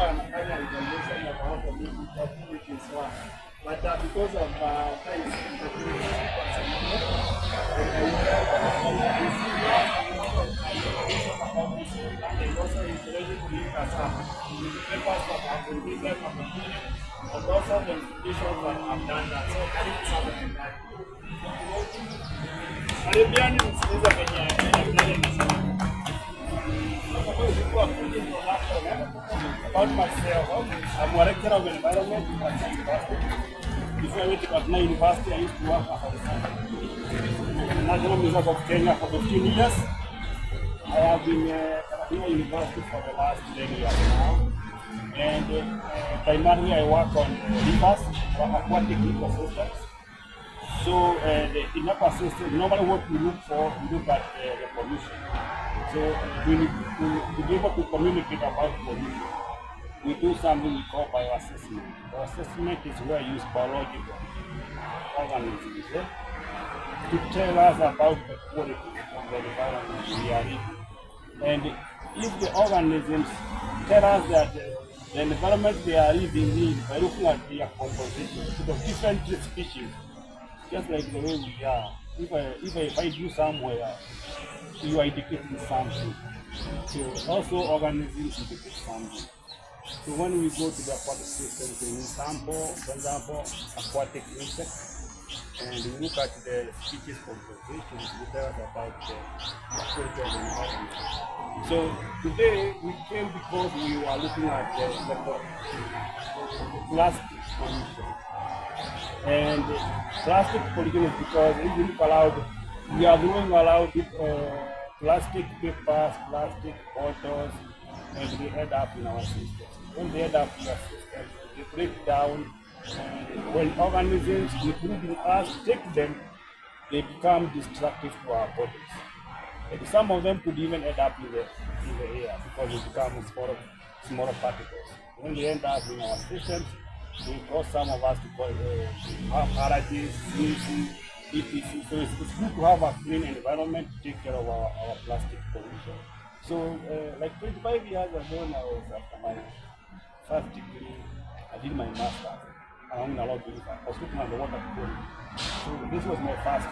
anafanya evaluation ya mawazo mingi kwa activities one. But because of time, and also he's ready to link us up with the papers that have been written from the beginning, and also the institutions that have done that. So that is something that Arabian msikiliza kwenye about myself. I'm a lecturer of environment at university. Before I went to Karatina University, I used to work as a researcher. National Museum of Kenya for 15 years. I have been at Karatina University for the last 10 years now. And primarily I work on rivers or aquatic ecosystems. So in ecosystem, normally what we look for, we look at the pollution. So to be able to communicate about pollution, we do something we call bioassessment. Bioassessment is where we use biological organisms to tell us about the quality of the environment we are in. And if the organisms tell us that the environment they are living in, by looking at their composition, to the different species, just like the way we are. If I find you somewhere, you are indicating something. So also organisms indicate something. So when we go to the aquatic systems, for example, aquatic insects, and we look at the species composition, we tell us about the quality of the environment. So today we came because we were looking at the plastic pollution. And plastic pollution is because if you look aloud, we are throwing around plastic papers, plastic bottles, and they end up in our systems. When they end up in our systems, they break down, and when organisms, including us, take them, they become destructive to our bodies. And some of them could even end up in the air because they become smaller particles. When they end up in our systems, they cause some of us to have allergies, sneezing, etc. So it's good to have a clean environment to take care of our plastic pollution. So like 25 years ago, when I was after my first degree, I did my master's along the Lord River. I was looking at the water quality. So this was my first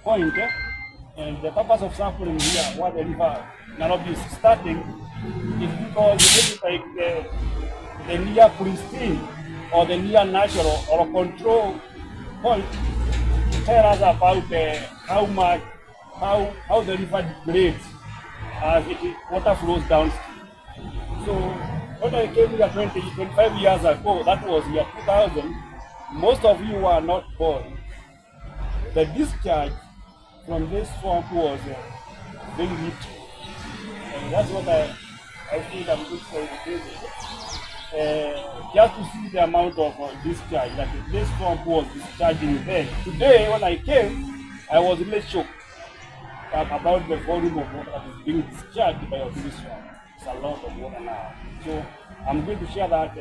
point. And the purpose of sampling here, what the river Nairobi is starting, is because it is like the near pristine or the near natural or control point to tell us about how the river degrades as water flows downstream. So when I came here 25 years ago, that was year 2000, most of you were not born. The discharge from this swamp was very little. And that's what I think I'm good for education. Just to see the amount of discharge that this swamp was discharging then. Today, when I came, I was really shocked about the volume of water that is being discharged by this swamp. It's a lot of water now. So I'm going to share that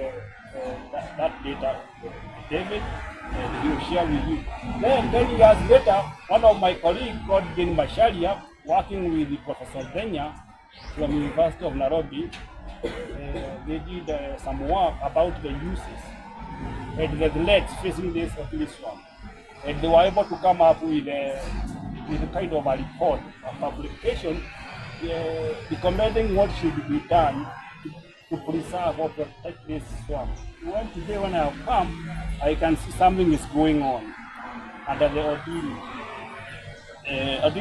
data with David, and he will share with you. Then 10 years later, one of my colleagues called Jane Masharia, working with Professor Benya from University of Nairobi, they did some work about the uses and the threats facing this swamp. And they were able to come up with a kind of a report, a publication, recommending what should be done to preserve or protect this swamp. Well, today when I have come, I can see something is going on under the Ondiri which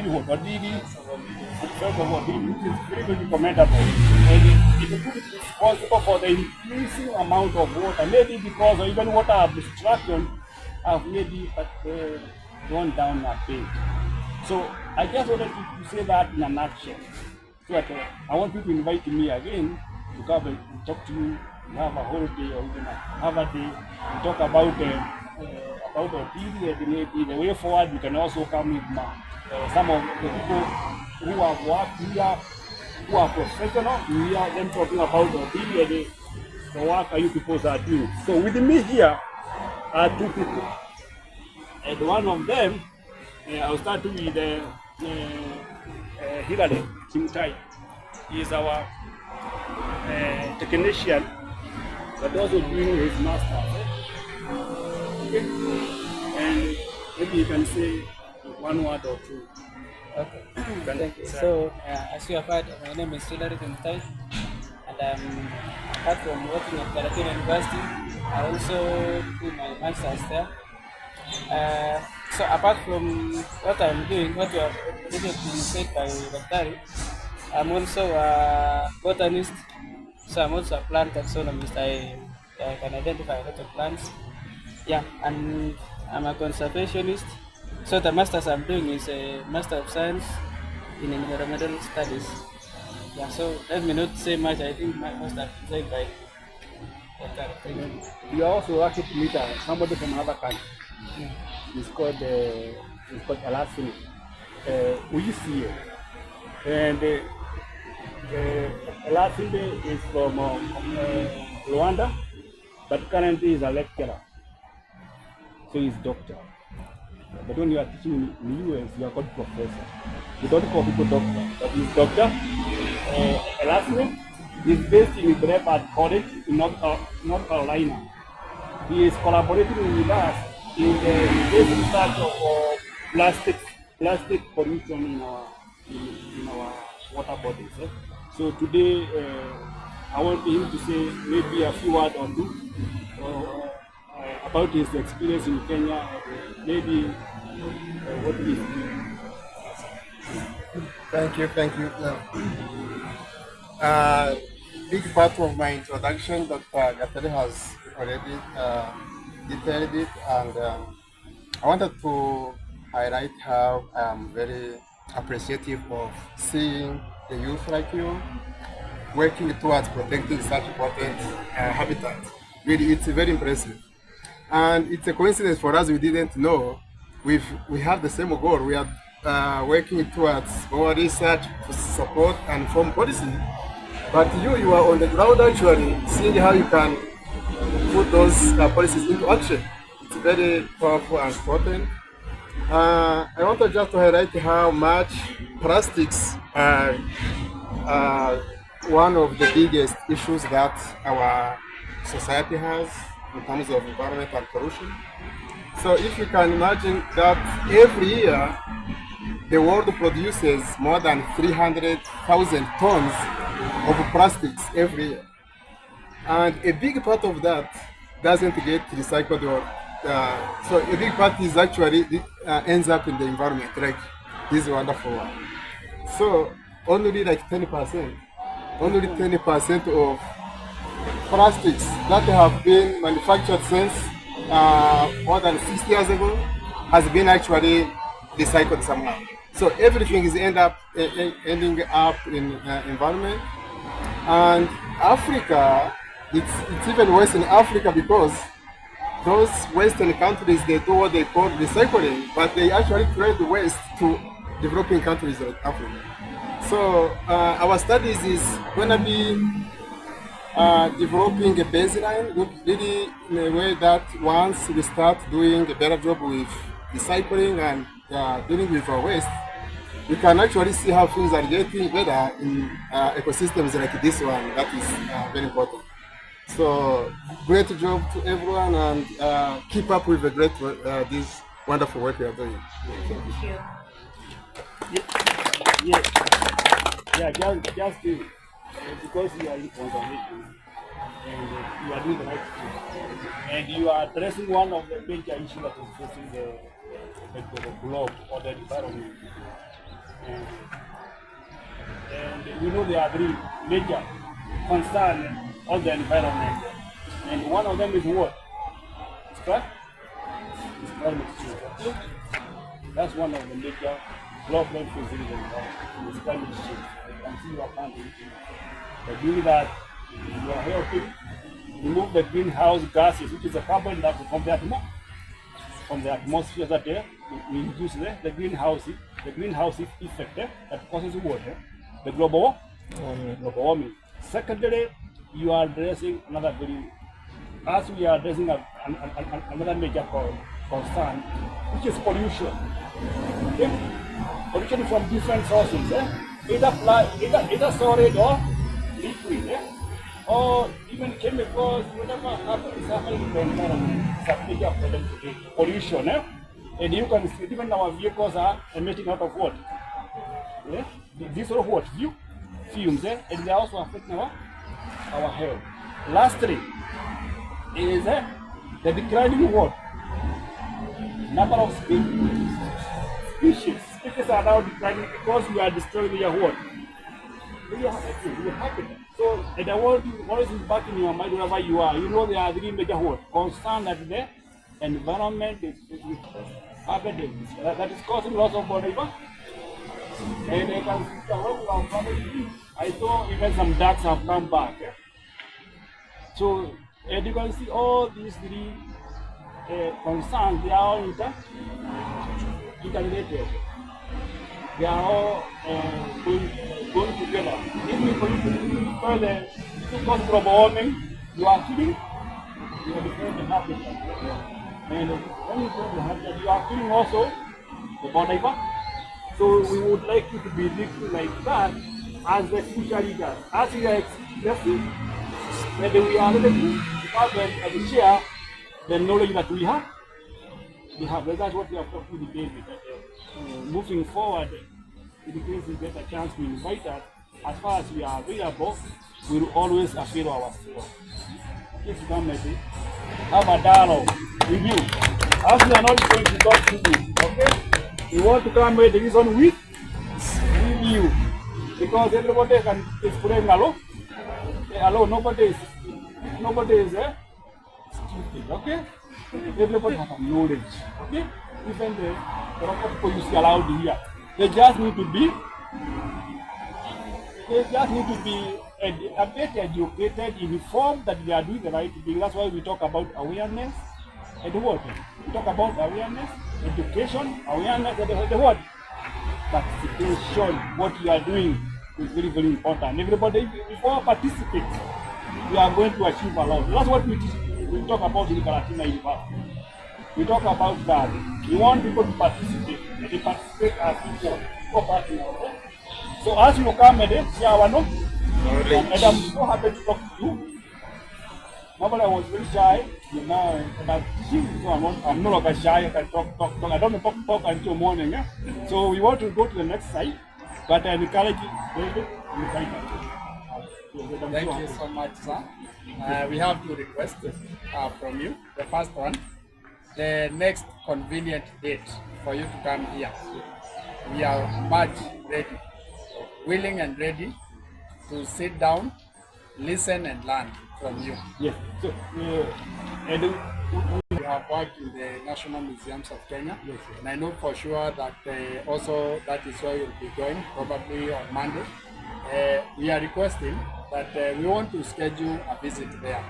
is very, very commendable. And it is responsible for the increasing amount of water, maybe because or even water abstraction have maybe gone down a bit. So I just wanted to say that in a nutshell. So that, I want you to invite me again to come and talk to you. We have a whole day or even have a day to talk about Ondiri, and maybe the way forward. We can also come with some of the people who have worked here, who are professional. We hear them talking about Ondiri and the work you people are doing. So with me here are two people. And one of them, I'll start with Hilary Chimtai. He is our technician, but also doing his master's. Okay. And maybe you can say one word or two. Okay, thank you. So, as you have heard, my name is Hilary Kumtai, and apart from working at Karatina University, I also do my master's there. So, apart from what I'm doing, what you have already been said by Dr. I'm also a botanist, so I'm also a plant taxonomist. I can identify a lot of plants. Yeah, and I'm a conservationist. So the master's I'm doing is a Master of Science in Environmental Studies. Yeah, so let me not say much. I think my master is said by Dr. You are also lucky to meet somebody from another country. It's called Elastin. We see it. And Elastin is from Rwanda, but currently is a lecturer. So he's doctor. But when you are teaching in the US, you are called professor. We don't call people doctor, but he's doctor. Elastin is based in Brevard College in North Carolina. He is collaborating with us in the basic research of plastic pollution in our water bodies. So today, I want him to say maybe a few words or two about his experience in Kenya, maybe what he is doing. Thank you. Big part of my introduction, Dr. Gatari has already detailed it, and I wanted to highlight how I'm very appreciative of seeing the youth like you working towards protecting such important habitat. Really, it's very impressive. And it's a coincidence for us, we didn't know. We have the same goal. We are working towards more research to support and form policy. But you are on the ground actually seeing how you can put those policies into action. It's very powerful and important. I want to just highlight how much plastics are one of the biggest issues that our society has in terms of environment and pollution. So if you can imagine that every year the world produces more than 300,000 tons of plastics every year. And a big part of that doesn't get recycled so a big part is actually ends up in the environment, like this wonderful one. So only 10% of plastics that have been manufactured since more than 60 years ago has been actually recycled somehow. So everything is ending up in environment. And Africa, it's even worse in Africa because those Western countries, they do what they call recycling, but they actually trade the waste to developing countries like Africa. So our studies is going to be developing a baseline, really in a way that once we start doing a better job with recycling and dealing with our waste, we can actually see how things are getting better in ecosystems like this one. That is very important. So great job to everyone, and keep up with the great this wonderful work you are doing. Thank you. Just do it. Because you are in conservation and you are doing the right thing, and you are addressing one of the major issues that is facing the globe or the environment. And we know there are three major concerns of the environment, and one of them is what? It's climate change. That's one of the major problem facing the environment. It's climate change. You can see your country. By doing that, you are helping remove the greenhouse gases, which is a carbon dioxide from the atmosphere that we induce the greenhouse effect that causes water, the global warming. Secondly, you are addressing another we are addressing another major concern, which is pollution. Okay? Pollution from different sources. either solid or liquid, or even chemicals, whatever happens is happening in the environment. It's a major problem today. Pollution, and you can see even our vehicles are emitting out of what? Yeah? These are what? Fumes, and they are also affecting our health. Lastly, is the declining what? Number of species. Species are now declining because we are destroying their what? Their habitat. So, and I want you always back in your mind wherever you are. You know there are three major what? Concern that the environment is happening. That is causing lots of body. And I can see I saw even some ducks have come back. So, and you can see all these three concerns, they are all interrelated. They are all going together. If we destroy the cause global warming, you are killing, you are destroying the habitat. And when you destroy the habitat, you are killing also the biodiversity. So we would like you to be thinking like that as the future leaders. As we are expressing, that we are ready to develop and share the knowledge that we have. That's what we are talking today. Moving forward, in case we get a chance to invite us, as far as we are available, we will always avail ourselves. If you come maybe have a dialogue with you. As we are not going to talk to you, okay? We want to come with the reason with you. Because everybody can explain alone. Nobody is stupid, okay? Everybody has knowledge, okay? Even the proper people you see allowed here, they just need to be a bit educated, informed that they are doing the right thing. That's why we talk about awareness and what? We talk about awareness, education, awareness, and the what? Participation. What you are doing is very, very important. Everybody, if all participate, we are going to achieve a lot. That's what we talk about in Karatina University. We talk about that. We want people to participate. And they participate as equal partners. So as you come and share our knowledge, and I'm so happy to talk to you. Normally I was very shy, and I'm teaching, so I'm no longer shy. I can talk. I don't talk until morning. Yeah? So we want to go to the next side, but I encourage you, David, Thank you so much, sir. We have two requests from you. The first one, the next convenient date for you to come here. We are much ready, willing and ready to sit down, listen and learn from you. Yes. So, you have worked in the National Museums of Kenya, yes. And I know for sure that also that is where you'll be going, probably on Monday. We are requesting that we want to schedule a visit there,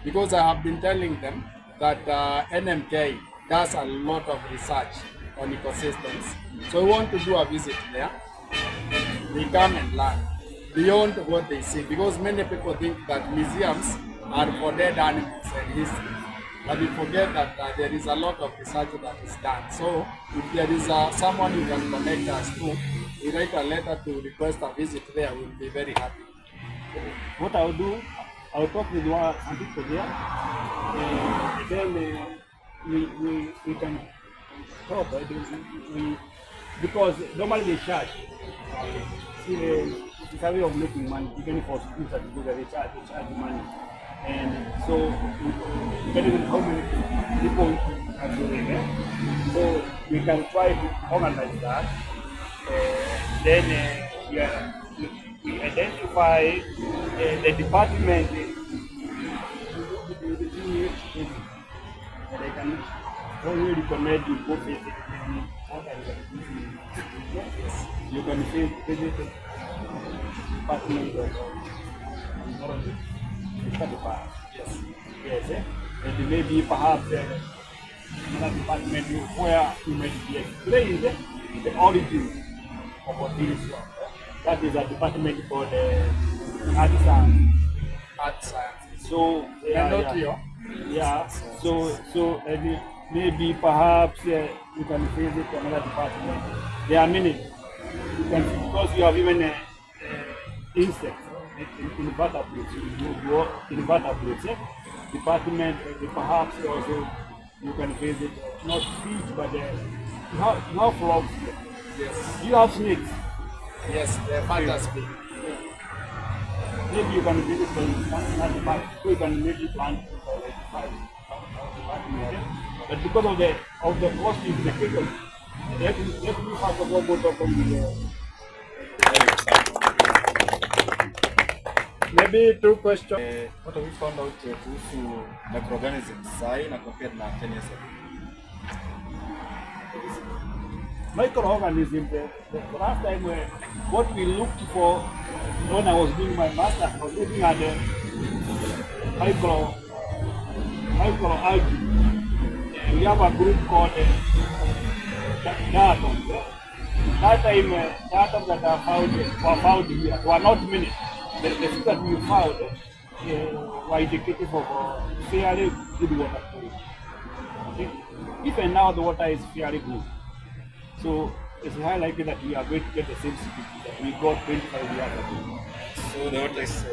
because I have been telling them that NMK does a lot of research on ecosystems. So we want to do a visit there. They come and learn beyond what they see, because many people think that museums are for dead animals and history. But we forget that there is a lot of research that is done. So if there is someone you can connect us to, we write a letter to request a visit there, we'll be very happy. What I'll do, I'll talk with some people there, and then we can talk. Because normally they charge. See, it's a way of making money, even for schools that do that, they charge money. And so, depending on how many people are doing it, so we can try to organize that. Then we identify the department and I can only recommend you go visit. You can visit the department of yes. Yes, and maybe perhaps another department where you might be explained the origin of what this is. That is a department called art science. Art science. So so maybe perhaps you can visit another department. There are many can see because you have even insects, invertebrates, invertebrates, department, perhaps also you can visit, not fish, but you have frogs here. Yes. You have snakes. Yes, the fantastic. Maybe you can visit the park, so you can maybe plant but because of the cost implications, let me first of all go talk on maybe two questions. What have we found out kuhusu microorganisms sai na compared na 10 years ago? Microorganisms, the last time what we looked for when I was doing my master's, I was looking at the microalgae. We have a group called diatoms. That time, diatoms that were found here were not many. The things that we found were indicative of fairly good water quality. Okay? Even now, the water is fairly good. So it's highly likely that we are going to get the same CPP that we got 25 years ago. So the water is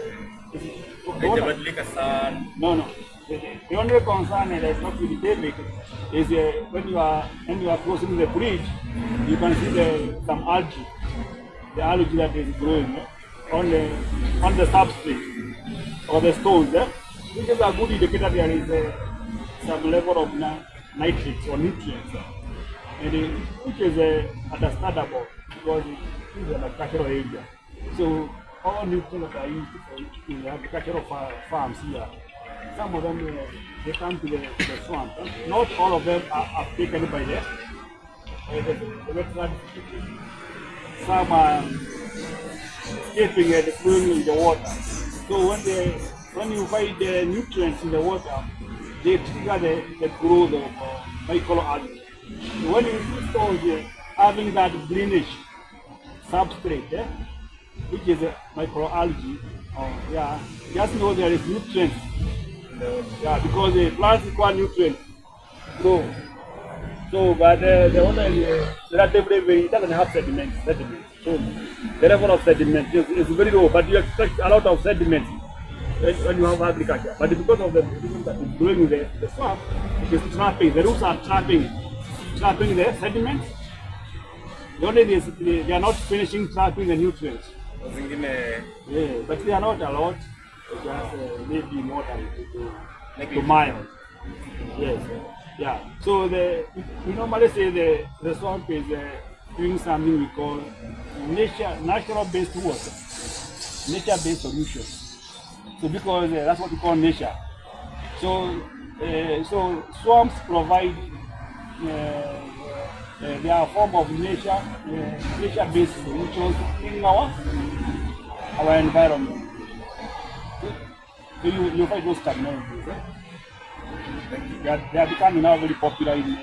no. The only concern is not with the David is when you are crossing the bridge, you can see some algae, the algae that is growing on the substrate or the stones. Which is a good indicator there is some level of nitrates or nutrients. And which is understandable because it is an agricultural area. So all nutrients that are used in the agricultural farms here, some of them they come to the swamp. Not all of them are taken by the wetland. Some are escaping and flowing in the water. So when you find the nutrients in the water, they trigger the growth of microalgae. When you see stones having that greenish substrate, which is microalgae, just know there is nutrients. Because the plants require nutrients. So but the water is relatively very, it doesn't have sediment. So the level of sediment is very low, but you expect a lot of sediment when you have agriculture. But because of the reason that is growing the swamp, it is trapping. The roots are trapping the sediment. The only thing is they are not finishing trapping the nutrients. But they are not a lot. Just maybe more than 2 miles. Yes. Yeah. So we normally say the swamp is doing something we call natural-based water, nature-based solution. So because that's what we call nature. So swamps provide they are a form of nature-based solutions in our environment. So you find those terminologies. They are becoming now very popular in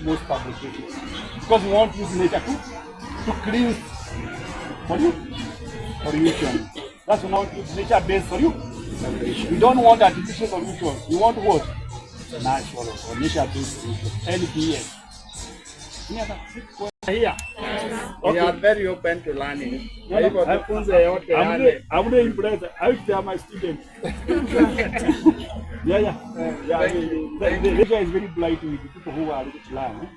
most publications because we want to use nature to cleanse pollution. That's why we want to use nature-based solutions. We don't want artificial solutions. We want what? Natural or nature-based solutions. NPS. Here. We are very open to learning. I'm really impressed. I wish they are my students. The nature is very bright with people who are ready to learn.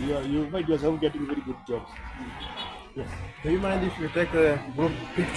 You find yourself getting very good jobs. Yes. Do you mind if you take a group picture?